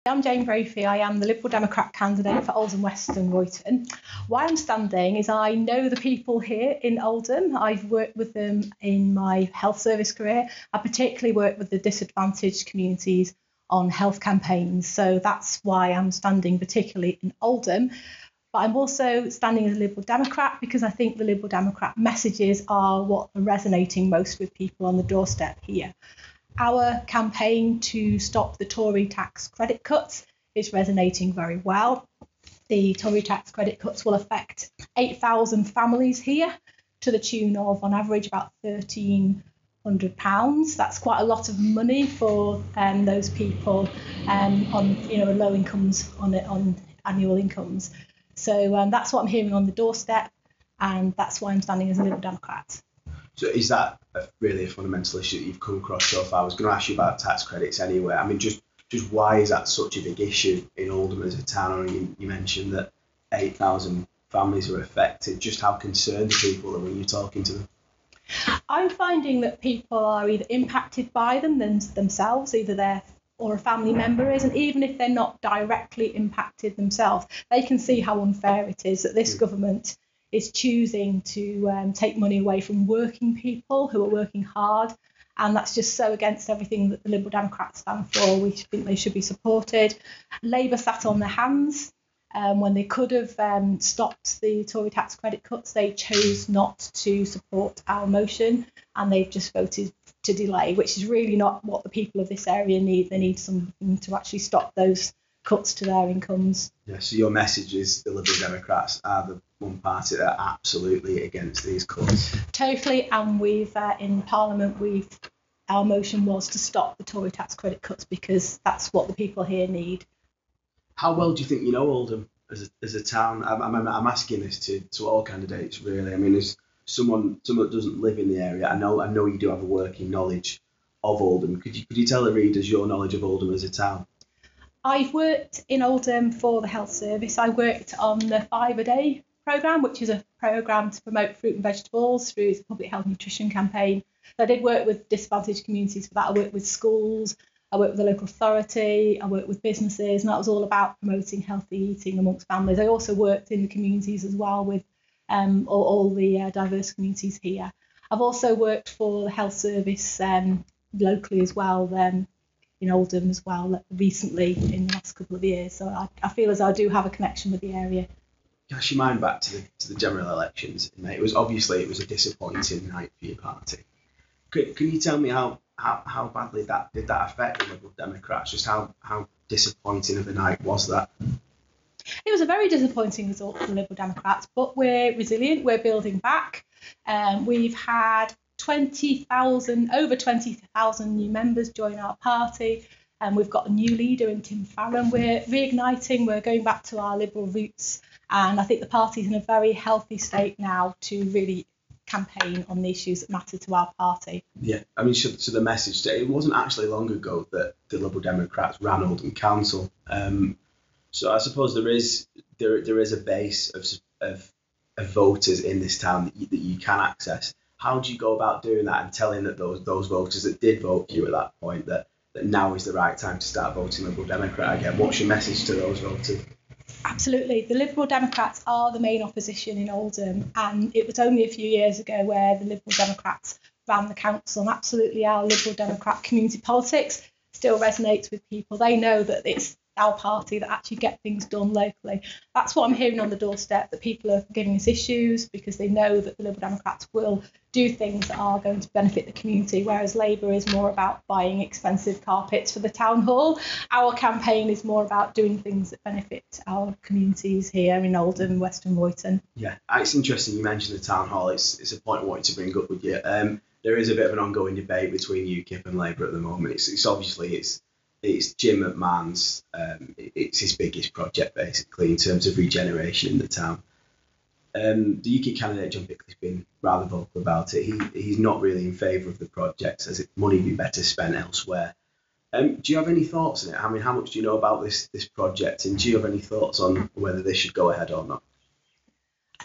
I'm Jane Brophy. I am the Liberal Democrat candidate for Oldham West and Royton. Why I'm standing is I know the people here in Oldham. I've worked with them in my health service career. I particularly work with the disadvantaged communities on health campaigns. So that's why I'm standing particularly in Oldham. But I'm also standing as a Liberal Democrat because I think the Liberal Democrat messages are what are resonating most with people on the doorstep here. Our campaign to stop the Tory tax credit cuts is resonating very well. The Tory tax credit cuts will affect 8,000 families here to the tune of, on average, about £1,300. That's quite a lot of money for those people on low incomes, on annual incomes. So that's what I'm hearing on the doorstep, and that's why I'm standing as a Liberal Democrat. So is that really a fundamental issue that you've come across so far? I was going to ask you about tax credits anyway. I mean, just why is that such a big issue in Oldham as a town? I mean, you mentioned that 8,000 families are affected. Just how concerned are people when you're talking to them? I'm finding that people are either impacted by them themselves, either they're or a family member is, and even if they're not directly impacted themselves, they can see how unfair it is that this government is choosing to take money away from working people who are working hard, and that's just so against everything that the Liberal Democrats stand for. We think they should be supported. Labour sat on their hands when they could have stopped the Tory tax credit cuts. They chose not to support our motion, and they've just voted to delay, which is really not what the people of this area need. They need something to actually stop those cuts to their incomes. Yeah, so your message is the Liberal Democrats are the one party that are absolutely against these cuts. Totally, and we've in Parliament our motion was to stop the Tory tax credit cuts because that's what the people here need. How well do you think you know Oldham as a town? I'm asking this to all candidates really. I mean, as someone that doesn't live in the area, I know you do have a working knowledge of Oldham. Could you tell the readers your knowledge of Oldham as a town? I've worked in Oldham for the health service. I worked on the 5-a-day programme, which is a programme to promote fruit and vegetables through the public health nutrition campaign. So I did work with disadvantaged communities for that. I worked with schools, I worked with the local authority, I worked with businesses, and that was all about promoting healthy eating amongst families. I also worked in the communities as well with all the diverse communities here. I've also worked for the health service locally as well, in Oldham as well, recently in the last couple of years. So I feel as I do have a connection with the area. Cast your mind back to the general elections. It was a disappointing night for your party. Can you tell me how badly that affect the Liberal Democrats? Just how disappointing of a night was that? It was a very disappointing result for the Liberal Democrats, but we're resilient. We're building back. We've had over 20,000 new members join our party, and we've got a new leader in Tim Farron. We're reigniting. We're going back to our Liberal roots, and I think the party's in a very healthy state now to really campaign on the issues that matter to our party. Yeah, I mean, so the message, it wasn't actually long ago that the Liberal Democrats ran Oldham Council. So I suppose there is a base of voters in this town that you can access. How do you go about doing that and telling that those voters that did vote for you at that point that now is the right time to start voting Liberal Democrat again? What's your message to those voters? Absolutely. The Liberal Democrats are the main opposition in Oldham, and it was only a few years ago where the Liberal Democrats ran the council, and absolutely our Liberal Democrat community politics still resonates with people. They know that it's our party that actually get things done locally. That's what I'm hearing on the doorstep, that people are giving us issues because they know that the Liberal Democrats will do things that are going to benefit the community, whereas Labour is more about buying expensive carpets for the town hall. Our campaign is more about doing things that benefit our communities here in Oldham, Western Royton. Yeah, it's interesting you mentioned the town hall. It's a point I wanted to bring up with you. There is a bit of an ongoing debate between UKIP and Labour at the moment. It's obviously it's Jim McMahon's, it's his biggest project basically in terms of regeneration in the town. The UKIP candidate John Bickley's been rather vocal about it. He's not really in favour of the project, says money would be better spent elsewhere. Do you have any thoughts on it? I mean, how much do you know about this project, and do you have any thoughts on whether this should go ahead or not?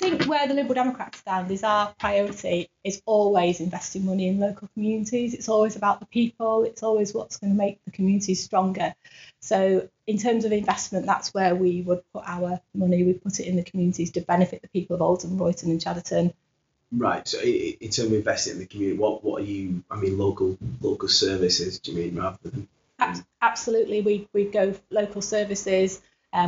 think where the Liberal Democrats stand is our priority is always investing money in local communities. It's always about the people. It's always what's going to make the communities stronger. So in terms of investment, that's where we would put our money. We put it in the communities to benefit the people of Oldham, Royton and Chadderton. Right. So in terms of investing in the community, what are you? I mean, local services. Do you mean rather than? Absolutely, we'd go local services.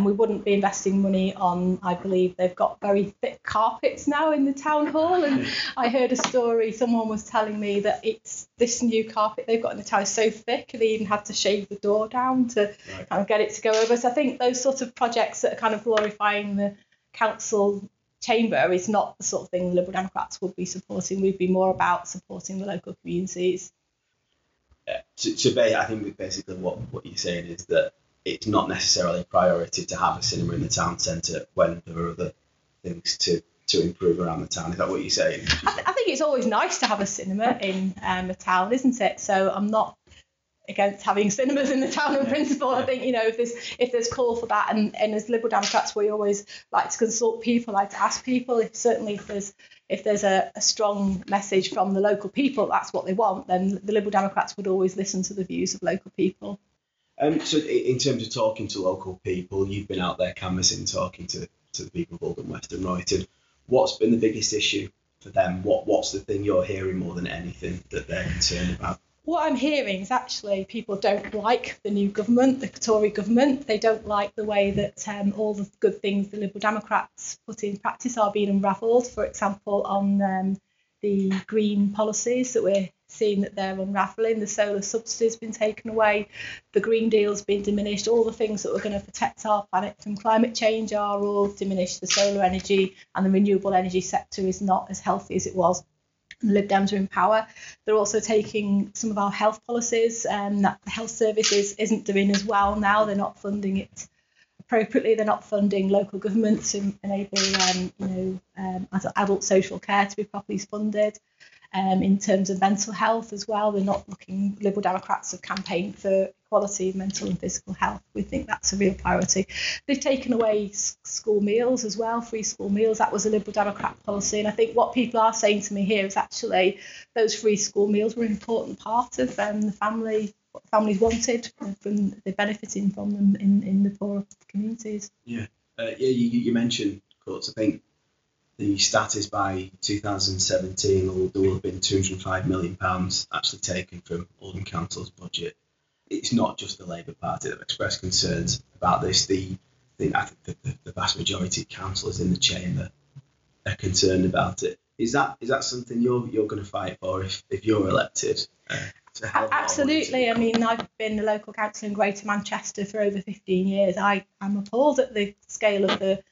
We wouldn't be investing money on, I believe they've got very thick carpets now in the town hall, and I heard a story, someone was telling me that it's this new carpet they've got in the town is so thick they even had to shave the door down to kind of get it to go over. So I think those sort of projects that are kind of glorifying the council chamber is not the sort of thing the Liberal Democrats would be supporting. We'd be more about supporting the local communities. So I think basically what you're saying is that it's not necessarily a priority to have a cinema in the town centre when there are other things to improve around the town. Is that what you're saying? I think it's always nice to have a cinema in a town, isn't it? So I'm not against having cinemas in the town in principle. I think, if there's call for that, and as Liberal Democrats we always like to consult people, like to ask people if there's a strong message from the local people, that's what they want, then the Liberal Democrats would always listen to the views of local people. So in terms of talking to local people, you've been out there canvassing, talking to the people of Oldham West and Royton. What's been the biggest issue for them? What's the thing you're hearing more than anything that they're concerned about? What I'm hearing is actually people don't like the new government, the Tory government. They don't like the way that all the good things the Liberal Democrats put in practice are being unravelled. For example, on the green policies that we're seeing that they're unravelling, the solar subsidy's been taken away, the Green Deal's been diminished, all the things that were going to protect our planet from climate change are all diminished. The solar energy and the renewable energy sector is not as healthy as it was. The Lib Dems are in power. They're also taking some of our health policies that the health service isn't doing as well now. They're not funding it appropriately. They're not funding local governments to enable adult social care to be properly funded. In terms of mental health as well, they're not looking. Liberal Democrats have campaigned for equality of mental and physical health. We think that's a real priority. They've taken away school meals as well, free school meals. That was a Liberal Democrat policy. And I think what people are saying to me here is actually those free school meals were an important part of the family, what families wanted, from they're benefiting from them in the poorer communities. Yeah. You mentioned cuts. I think the stat is by 2017 there will have been £205 million actually taken from Oldham Council's budget. It's not just the Labour Party that have expressed concerns about this. I think the vast majority of councillors in the chamber are concerned about it. Is that something you're going to fight for if you're elected? Absolutely. I mean, I've been a local councillor in Greater Manchester for over 15 years. I'm appalled at the scale of the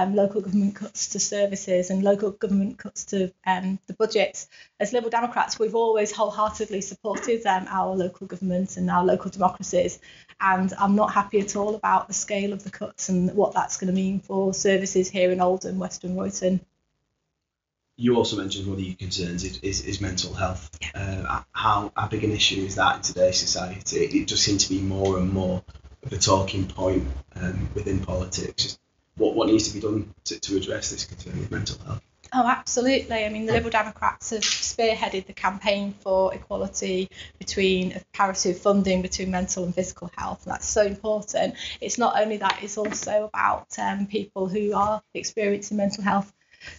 local government cuts to services and local government cuts to the budgets. As Liberal Democrats, we've always wholeheartedly supported our local government and our local democracies, and I'm not happy at all about the scale of the cuts and what that's going to mean for services here in Oldham, Western Royton. You also mentioned one of your concerns is mental health. How big an issue is that in today's society? It does seem to be more and more of a talking point within politics. What needs to be done to address this concern with mental health? Oh, absolutely. I mean, the Liberal Democrats have spearheaded the campaign for equality between comparative funding between mental and physical health. And that's so important. It's not only that, it's also about people who are experiencing mental health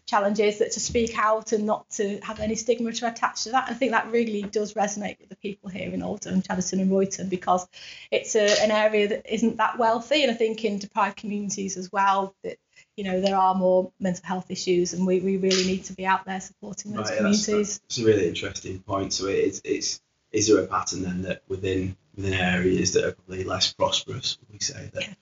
challenges, that to speak out and not to have any stigma to attach to that. I think that really does resonate with the people here in Oldham, Chadderton and Royton, because it's an area that isn't that wealthy, and I think in deprived communities as well that there are more mental health issues, and we really need to be out there supporting those communities. That's a really interesting point. So is there a pattern then that within areas that are probably less prosperous, we say that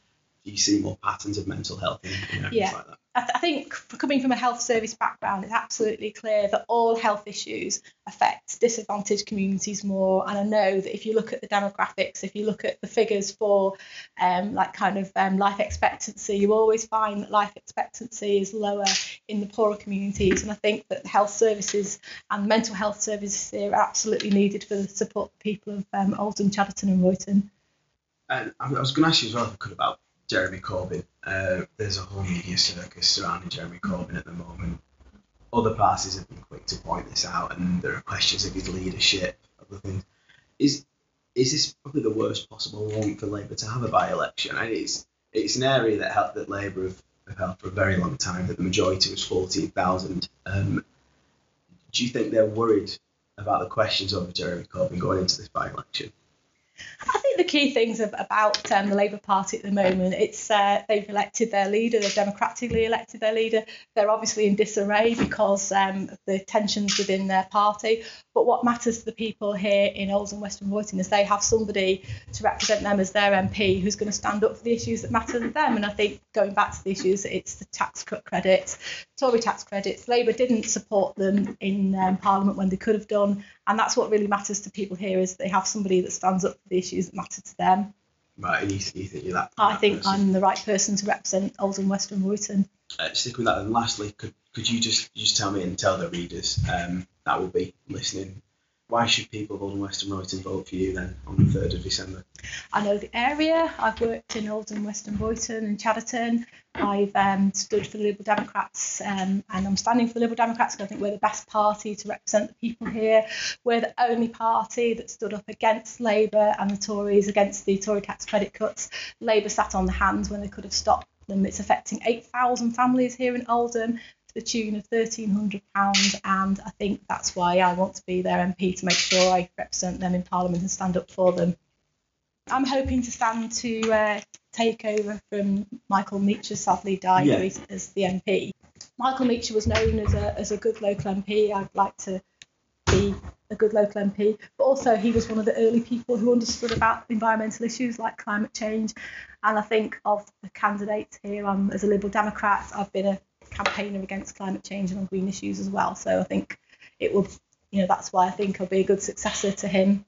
you see more patterns of mental health in areas like that? I think coming from a health service background, it's absolutely clear that all health issues affect disadvantaged communities more. And I know that if you look at the demographics, if you look at the figures for life expectancy, you always find that life expectancy is lower in the poorer communities. And I think that the health services and mental health services here are absolutely needed for the support of the people of Oldham, Chadderton and Royton. And I was going to ask you as well, if I could, about Jeremy Corbyn. there's a whole media circus surrounding Jeremy Corbyn at the moment. Other parties have been quick to point this out, and there are questions of his leadership, other things. Is this probably the worst possible moment for Labour to have a by-election? And it's an area that Labour have held for a very long time, that the majority was 14,000. Do you think they're worried about the questions over Jeremy Corbyn going into this by-election? I think the key things about the Labour Party at the moment, it's they've elected their leader, they've democratically elected their leader. They're obviously in disarray because of the tensions within their party. But what matters to the people here in Oldham, Western Royton, is they have somebody to represent them as their MP who's going to stand up for the issues that matter to them. And I think going back to the issues, it's the tax cut credits, Tory tax credits. Labour didn't support them in Parliament when they could have done. And that's what really matters to people here, is they have somebody that stands up for the issues that matter to them. Right, and you think you're that? I think person. I'm the right person to represent Oldham Western Royton. Stick with that, and lastly, could you just tell me and tell the readers that will be listening, why should people of Oldham Western Royton vote for you then on the 3rd of December? I know the area. I've worked in Oldham Western Royton and Chadderton. I've stood for the Liberal Democrats, and I'm standing for the Liberal Democrats because I think we're the best party to represent the people here. We're the only party that stood up against Labour and the Tories, against the Tory tax credit cuts. Labour sat on the hands when they could have stopped them. It's affecting 8,000 families here in Oldham to the tune of £1,300, and I think that's why I want to be their MP, to make sure I represent them in Parliament and stand up for them. I'm hoping to stand to take over from Michael Meacher, sadly died as the MP. Michael Meacher was known as a good local MP. I'd like to be a good local MP, but also he was one of the early people who understood about environmental issues like climate change. And I think of the candidates here, as a Liberal Democrat, I've been a campaigner against climate change and on green issues as well. So I think it will, that's why I think I'll be a good successor to him.